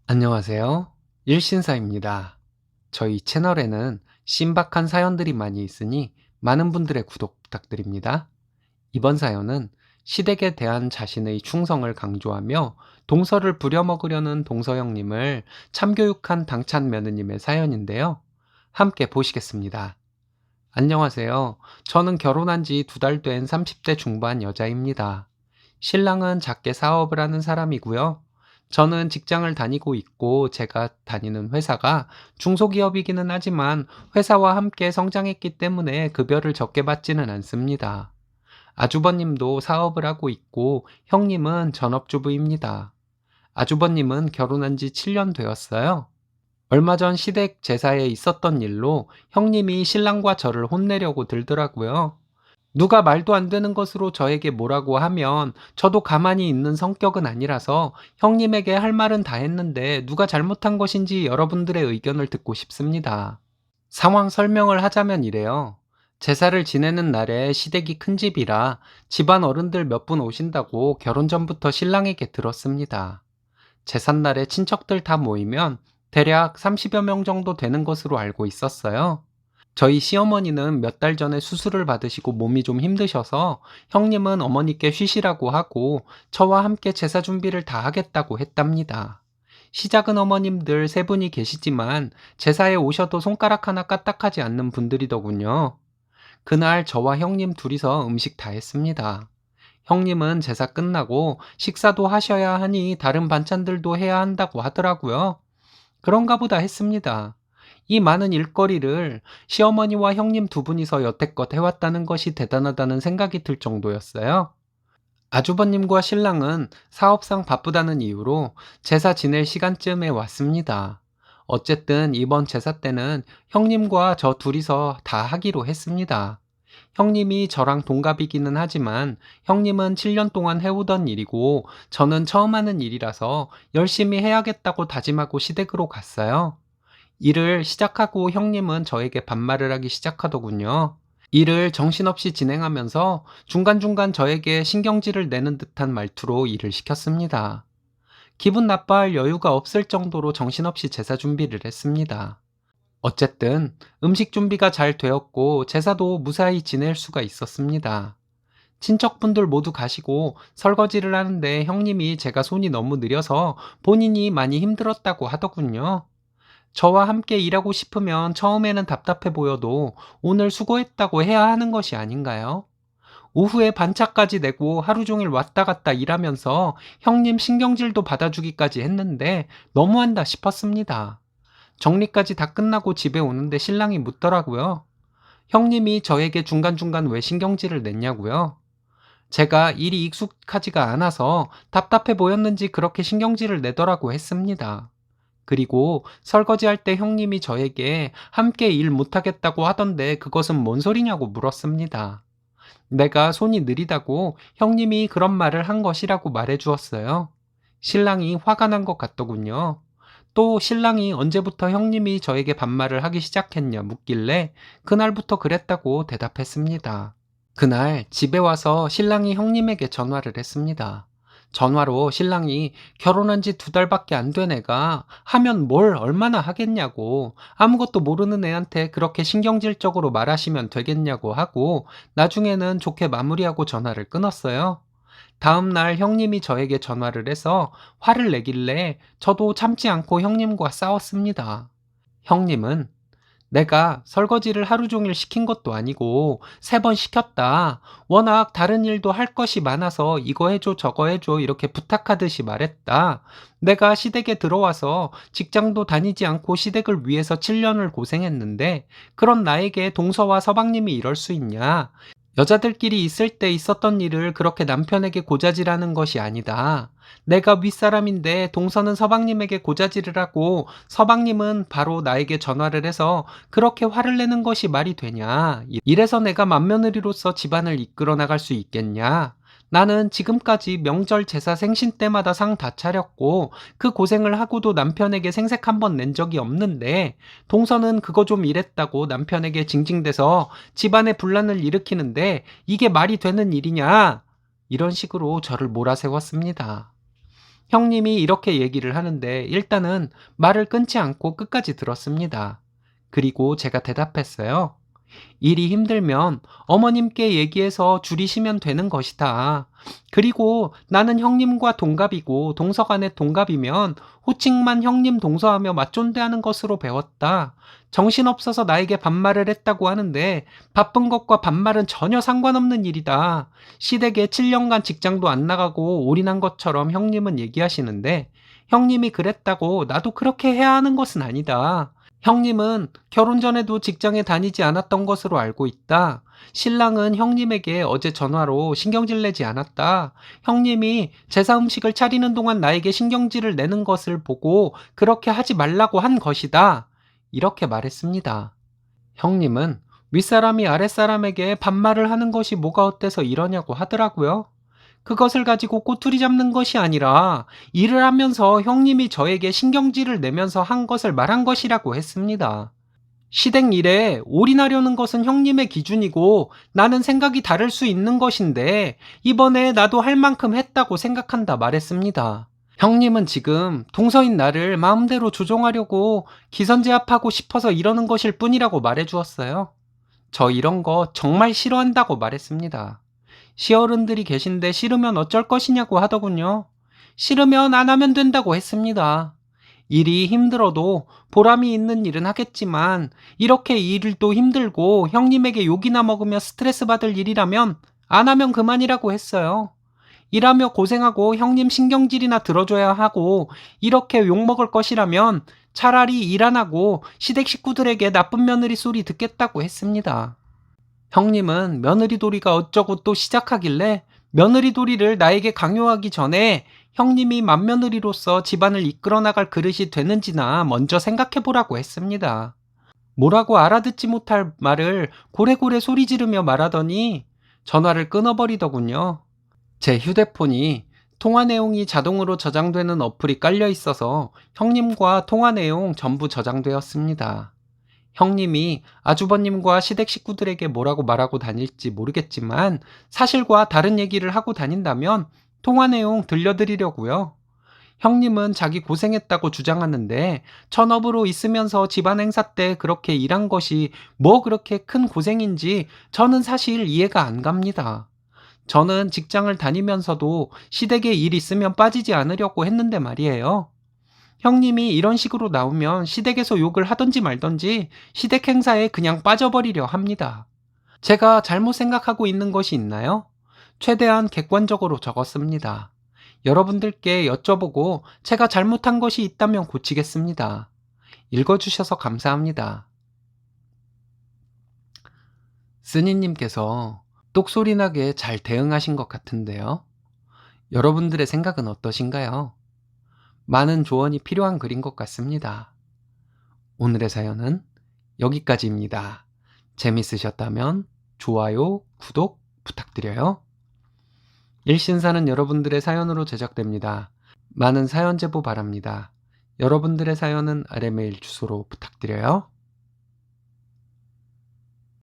안녕하세요. 일신사입니다. 저희 채널에는 신박한 사연들이 많이 있으니 많은 분들의 구독 부탁드립니다. 이번 사연은 시댁에 대한 자신의 충성을 강조하며 동서를 부려먹으려는 동서형님을 참교육한 당찬 며느님의 사연인데요. 함께 보시겠습니다. 안녕하세요. 저는 결혼한 지 2달 된 30대 중반 여자입니다. 신랑은 작게 사업을 하는 사람이고요. 저는 직장을 다니고 있고 제가 다니는 회사가 중소기업이기는 하지만 회사와 함께 성장했기 때문에 급여를 적게 받지는 않습니다. 아주버님도 사업을 하고 있고 형님은 전업주부입니다. 아주버님은 결혼한 지 7년 되었어요. 얼마 전 시댁 제사에 있었던 일로 형님이 신랑과 저를 혼내려고 들더라고요. 누가 말도 안 되는 것으로 저에게 뭐라고 하면 저도 가만히 있는 성격은 아니라서 형님에게 할 말은 다 했는데 누가 잘못한 것인지 여러분들의 의견을 듣고 싶습니다. 상황 설명을 하자면 이래요. 제사를 지내는 날에 시댁이 큰 집이라 집안 어른들 몇 분 오신다고 결혼 전부터 신랑에게 들었습니다. 제삿날에 친척들 다 모이면 대략 30여 명 정도 되는 것으로 알고 있었어요. 저희 시어머니는 몇 달 전에 수술을 받으시고 몸이 좀 힘드셔서 형님은 어머니께 쉬시라고 하고 저와 함께 제사 준비를 다 하겠다고 했답니다. 시작은 어머님들 3분이 계시지만 제사에 오셔도 손가락 하나 까딱하지 않는 분들이더군요. 그날 저와 형님 둘이서 음식 다 했습니다. 형님은 제사 끝나고 식사도 하셔야 하니 다른 반찬들도 해야 한다고 하더라고요. 그런가 보다 했습니다. 이 많은 일거리를 시어머니와 형님 2분이서 여태껏 해왔다는 것이 대단하다는 생각이 들 정도였어요. 아주버님과 신랑은 사업상 바쁘다는 이유로 제사 지낼 시간쯤에 왔습니다. 어쨌든 이번 제사 때는 형님과 저 둘이서 다 하기로 했습니다. 형님이 저랑 동갑이기는 하지만 형님은 7년 동안 해오던 일이고 저는 처음 하는 일이라서 열심히 해야겠다고 다짐하고 시댁으로 갔어요. 일을 시작하고 형님은 저에게 반말을 하기 시작하더군요. 일을 정신없이 진행하면서 중간중간 저에게 신경질을 내는 듯한 말투로 일을 시켰습니다. 기분 나빠할 여유가 없을 정도로 정신없이 제사 준비를 했습니다. 어쨌든 음식 준비가 잘 되었고 제사도 무사히 지낼 수가 있었습니다. 친척분들 모두 가시고 설거지를 하는데 형님이 제가 손이 너무 느려서 본인이 많이 힘들었다고 하더군요. 저와 함께 일하고 싶으면 처음에는 답답해 보여도 오늘 수고했다고 해야 하는 것이 아닌가요? 오후에 반차까지 내고 하루 종일 왔다 갔다 일하면서 형님 신경질도 받아주기까지 했는데 너무한다 싶었습니다. 정리까지 다 끝나고 집에 오는데 신랑이 묻더라고요. 형님이 저에게 중간중간 왜 신경질을 냈냐고요? 제가 일이 익숙하지가 않아서 답답해 보였는지 그렇게 신경질을 내더라고 했습니다. 그리고 설거지할 때 형님이 저에게 함께 일 못하겠다고 하던데 그것은 뭔 소리냐고 물었습니다. 내가 손이 느리다고 형님이 그런 말을 한 것이라고 말해 주었어요. 신랑이 화가 난 것 같더군요. 또 신랑이 언제부터 형님이 저에게 반말을 하기 시작했냐 묻길래 그날부터 그랬다고 대답했습니다. 그날 집에 와서 신랑이 형님에게 전화를 했습니다. 전화로 신랑이 결혼한 지 2달밖에 안 된 애가 하면 뭘 얼마나 하겠냐고 아무것도 모르는 애한테 그렇게 신경질적으로 말하시면 되겠냐고 하고 나중에는 좋게 마무리하고 전화를 끊었어요. 다음 날 형님이 저에게 전화를 해서 화를 내길래 저도 참지 않고 형님과 싸웠습니다. 형님은 내가 설거지를 하루 종일 시킨 것도 아니고 3번 시켰다. 워낙 다른 일도 할 것이 많아서 이거 해줘 저거 해줘 이렇게 부탁하듯이 말했다. 내가 시댁에 들어와서 직장도 다니지 않고 시댁을 위해서 7년을 고생했는데 그런 나에게 동서와 서방님이 이럴 수 있냐. 여자들끼리 있을 때 있었던 일을 그렇게 남편에게 고자질하는 것이 아니다. 내가 윗사람인데 동서는 서방님에게 고자질을 하고 서방님은 바로 나에게 전화를 해서 그렇게 화를 내는 것이 말이 되냐. 이래서 내가 맏며느리로서 집안을 이끌어 나갈 수 있겠냐. 나는 지금까지 명절 제사 생신 때마다 상 다 차렸고 그 고생을 하고도 남편에게 생색 한 번 낸 적이 없는데 동서는 그거 좀 이랬다고 남편에게 징징대서 집안에 분란을 일으키는데 이게 말이 되는 일이냐? 이런 식으로 저를 몰아세웠습니다. 형님이 이렇게 얘기를 하는데 일단은 말을 끊지 않고 끝까지 들었습니다. 그리고 제가 대답했어요. 일이 힘들면 어머님께 얘기해서 줄이시면 되는 것이다. 그리고 나는 형님과 동갑이고 동서간의 동갑이면 호칭만 형님 동서하며 맞존대하는 것으로 배웠다. 정신없어서 나에게 반말을 했다고 하는데 바쁜 것과 반말은 전혀 상관없는 일이다. 시댁에 7년간 직장도 안 나가고 올인한 것처럼 형님은 얘기하시는데 형님이 그랬다고 나도 그렇게 해야 하는 것은 아니다. 형님은 결혼 전에도 직장에 다니지 않았던 것으로 알고 있다. 신랑은 형님에게 어제 전화로 신경질 내지 않았다. 형님이 제사 음식을 차리는 동안 나에게 신경질을 내는 것을 보고 그렇게 하지 말라고 한 것이다. 이렇게 말했습니다. 형님은 윗사람이 아랫사람에게 반말을 하는 것이 뭐가 어때서 이러냐고 하더라고요. 그것을 가지고 꼬투리 잡는 것이 아니라 일을 하면서 형님이 저에게 신경질을 내면서 한 것을 말한 것이라고 했습니다. 시댁 일에 올인하려는 것은 형님의 기준이고 나는 생각이 다를 수 있는 것인데 이번에 나도 할 만큼 했다고 생각한다 말했습니다. 형님은 지금 동서인 나를 마음대로 조종하려고 기선제압하고 싶어서 이러는 것일 뿐이라고 말해주었어요. 저 이런 거 정말 싫어한다고 말했습니다. 시어른들이 계신데 싫으면 어쩔 것이냐고 하더군요. 싫으면 안 하면 된다고 했습니다. 일이 힘들어도 보람이 있는 일은 하겠지만 이렇게 일도 힘들고 형님에게 욕이나 먹으며 스트레스 받을 일이라면 안 하면 그만이라고 했어요. 일하며 고생하고 형님 신경질이나 들어줘야 하고 이렇게 욕먹을 것이라면 차라리 일 안 하고 시댁 식구들에게 나쁜 며느리 소리 듣겠다고 했습니다. 형님은 며느리돌이가 어쩌고 또 시작하길래 며느리돌이를 나에게 강요하기 전에 형님이 맏며느리로서 집안을 이끌어 나갈 그릇이 되는지나 먼저 생각해 보라고 했습니다. 뭐라고 알아듣지 못할 말을 고래고래 소리 지르며 말하더니 전화를 끊어버리더군요. 제 휴대폰이 통화 내용이 자동으로 저장되는 어플이 깔려 있어서 형님과 통화 내용 전부 저장되었습니다. 형님이 아주버님과 시댁 식구들에게 뭐라고 말하고 다닐지 모르겠지만 사실과 다른 얘기를 하고 다닌다면 통화 내용 들려드리려고요. 형님은 자기 고생했다고 주장하는데 전업으로 있으면서 집안 행사 때 그렇게 일한 것이 뭐 그렇게 큰 고생인지 저는 사실 이해가 안 갑니다. 저는 직장을 다니면서도 시댁에 일 있으면 빠지지 않으려고 했는데 말이에요. 형님이 이런 식으로 나오면 시댁에서 욕을 하던지 말던지 시댁 행사에 그냥 빠져버리려 합니다. 제가 잘못 생각하고 있는 것이 있나요? 최대한 객관적으로 적었습니다. 여러분들께 여쭤보고 제가 잘못한 것이 있다면 고치겠습니다. 읽어주셔서 감사합니다. 쓰니님께서 똑소리나게 잘 대응하신 것 같은데요. 여러분들의 생각은 어떠신가요? 많은 조언이 필요한 글인 것 같습니다. 오늘의 사연은 여기까지입니다. 재밌으셨다면 좋아요, 구독 부탁드려요. 일신사는 여러분들의 사연으로 제작됩니다. 많은 사연 제보 바랍니다. 여러분들의 사연은 아래 메일 주소로 부탁드려요.